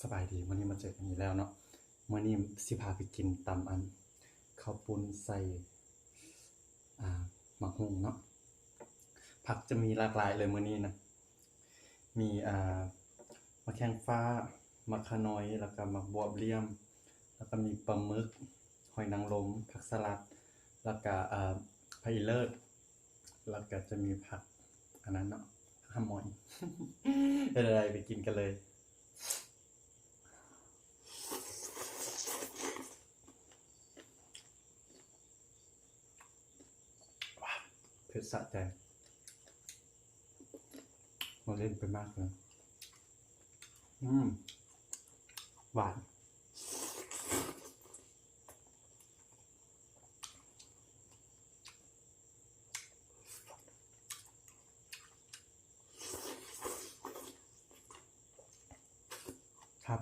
สบายดีวันนี้มาเจอกันอีกแล้วเนาะวันนี้สิพาไปกินตำอันข้าวปุ้นใส่หมักฮุงเนาะผักจะมีหลากหลายเลยมื้อนี้นะมีมะแข้งฟ้ามะขะน้อยแล้วก็มะบวบเหลี่ยมแล้วก็มีปลาหมึกหอยนางรมผักสลัดแล้วก็ผักอีเลิศแล้วก็จะมีผักอันนั้นเนาะห้ามอย อะไรไปกินกันเลยเผ็ดสะใจมาเล่นไปมากเลยหวาน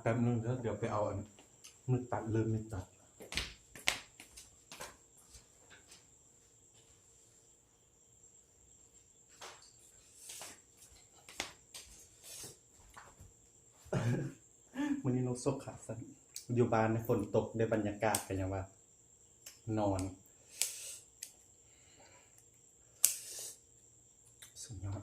แป๊บนึงแล้วเดี๋ยวไปเอาอันมือตัดลืมมือตัดวันนี้นกซกขาสั้นอยู่บ้านฝนตกได้บรรยากาศกันอย่างว่านอนสุดยอด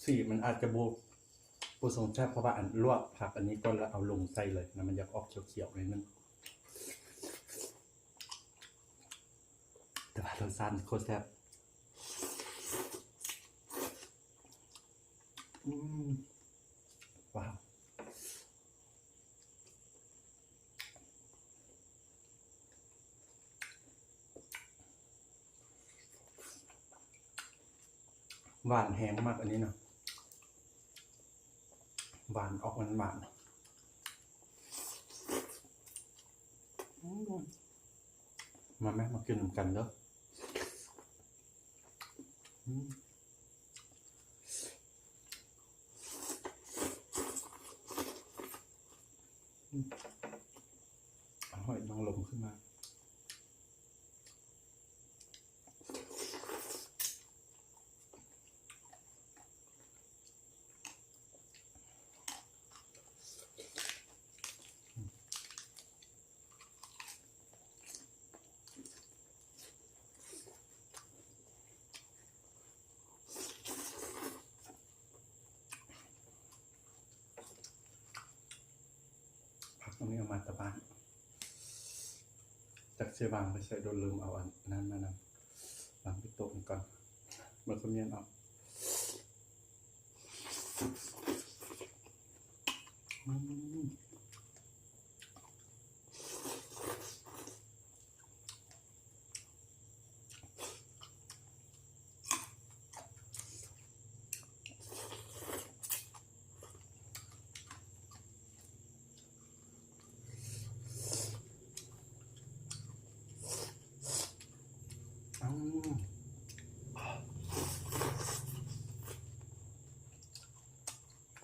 สีมันอาจจะบูทรงแซ่บเพราะว่าอันลวกผักอันนี้ก็แล้วเอาลงใส่เลยนะมันอยากออกเขียวๆนิดนึงแต่ว่ารสชาติโคตรแซ่บว้าวหวานแห้งมากอันนี้เนาะหวานออกหวานมาแม่มากินกันเด้อหอยนางรมขึ้นมาตรงนี้เอามาตะบ้านจากเสียวางไปใส่โดนลืมเอาอันนั้นมานำวางไปโต๊ะก่อนเมื่อคนเย็นเอา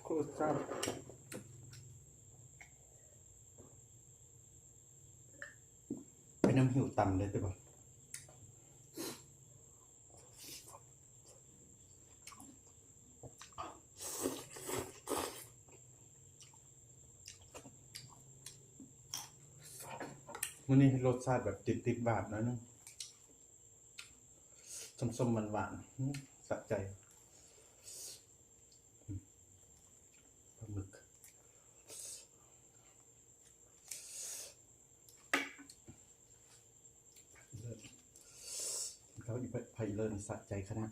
โคตรแซ่บเป็นน้ำหิวต่ำเลยใช่ปะมื้อนี้รสชาติแบบติดบาดนะนึงส้มๆหวานๆสะใจปลาหมึกเขาอีกไผ่เลิศสะใจขนาด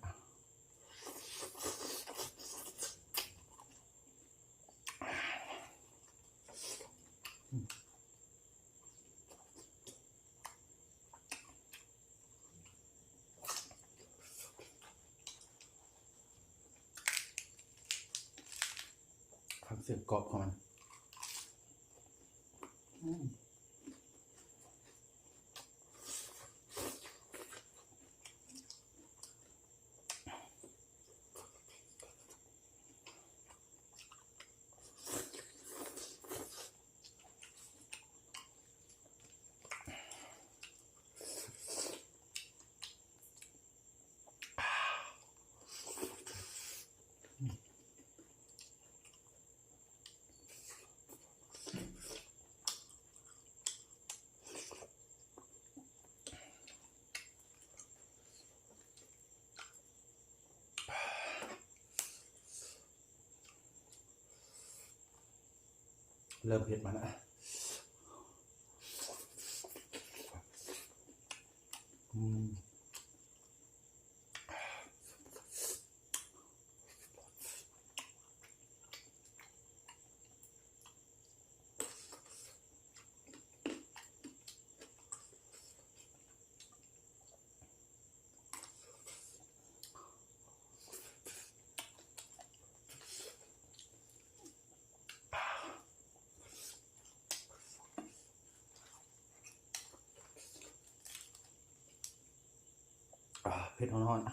ฟังเสียงกรอบของมัน เริ่มเผ็ดมาแล้วเผ็ดร้อนๆ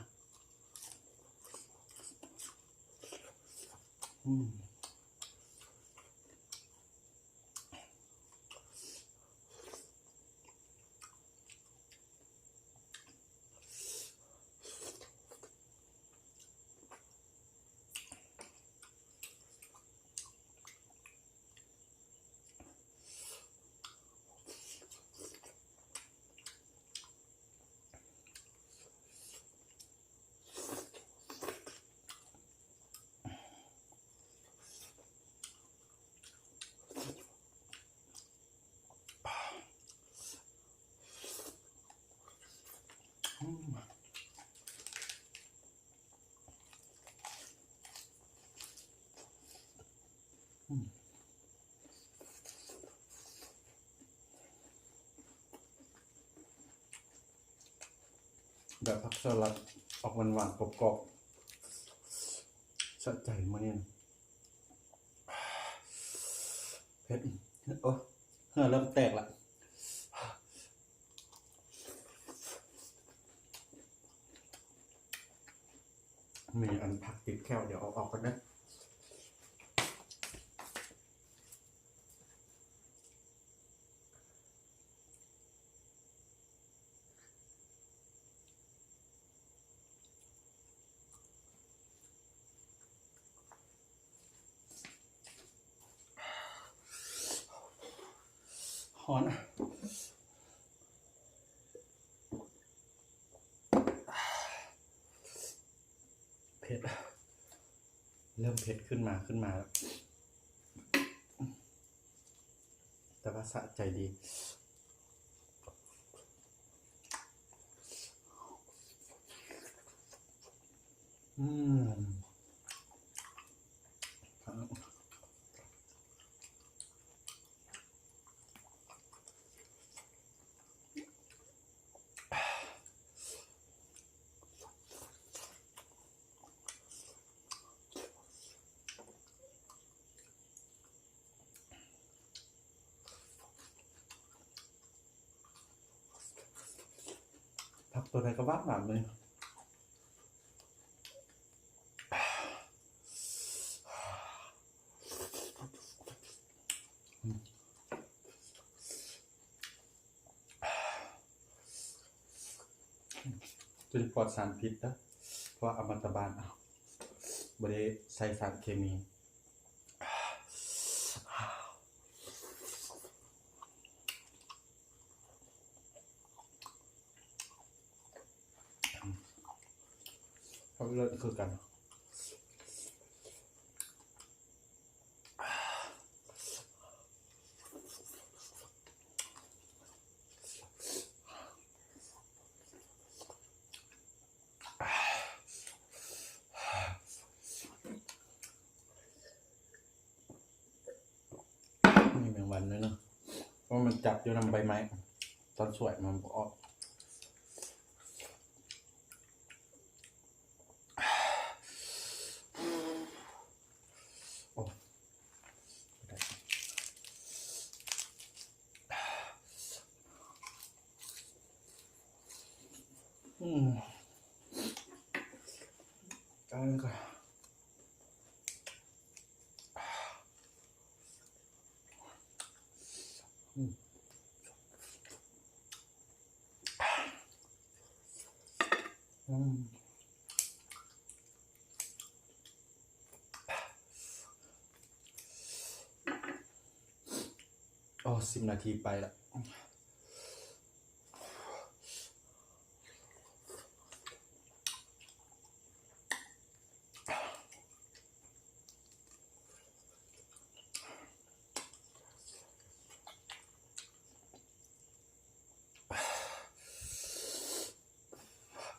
แบบผักสลัดออกหวานๆกรอบๆสะใจมาเนี่ยเผ็ดโอ้เหงื่อเริ่มแตกละมีอันผักติดแก้วเดี๋ยวเอาออกกันนะหอนเผ็ดเริ่มเผ็ดขึ้นมาแล้วแต่ว่าสะใจดีผักตัวไหนก็หวานเลยจนปลอดสารพิษนะเพราะอมตะบาลบริใส่สารเคมีเขาเลิศคือกันมีแมงวันด้วยเนาะเพราะมันจับอยู่นำใบไม้ตอนสวยมันออกกันก็อ๋อ10 นาทีไปละ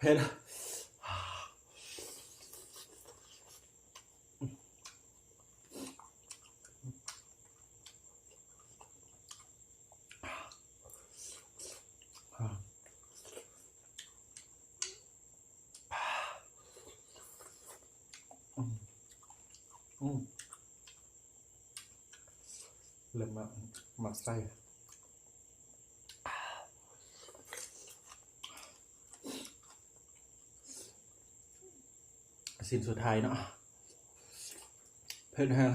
ผ็ดเริ่มมาหมักไส้สิ่งสุดท้ายเนาะเผ็ดแห้ง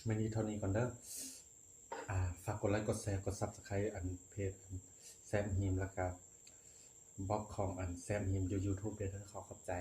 ไม่นี้เท่านี้ก่อนเด้อฝากกดไลค์กดแชร์กด Subscribe อันเพจแซมฮีมแล้วก็บล็อกของอันแซมฮีมอยู่ YouTube เด้อขอขอบใจ